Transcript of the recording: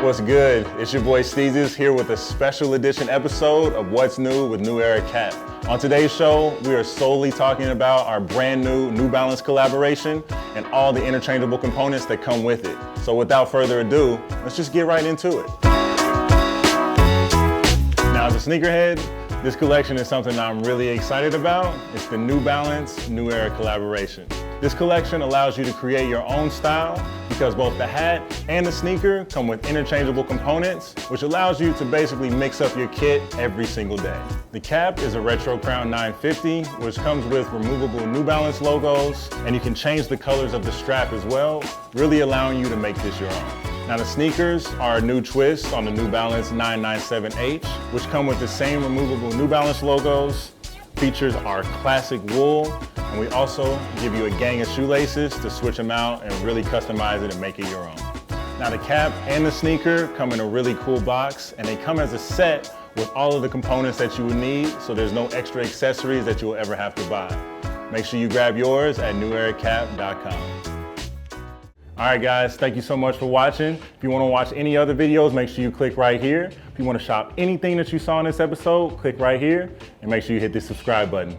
What's good? It's your boy Steezus here with a special edition episode of What's New with New Era Cap. On today's show, we are solely talking about our brand new New Balance collaboration and all the interchangeable components that come with it. So without further ado, let's just get right into it. Now as a sneakerhead, this collection is something that I'm really excited about. It's the New Balance New Era collaboration. This collection allows you to create your own style because both the hat and the sneaker come with interchangeable components, which allows you to basically mix up your kit every single day. The cap is a Retro Crown 950, which comes with removable New Balance logos, and you can change the colors of the strap as well, really allowing you to make this your own. Now the sneakers are a new twist on the New Balance 997H, which come with the same removable New Balance logos. Features our classic wool, and we also give you a gang of shoelaces to switch them out and really customize it and make it your own. Now the cap and the sneaker come in a really cool box, and they come as a set with all of the components that you would need, so there's no extra accessories that you will ever have to buy. Make sure you grab yours at neweracap.com. All right guys, thank you so much for watching. If you want to watch any other videos, make sure you click right here. If you want to shop anything that you saw in this episode, click right here and make sure you hit the subscribe button.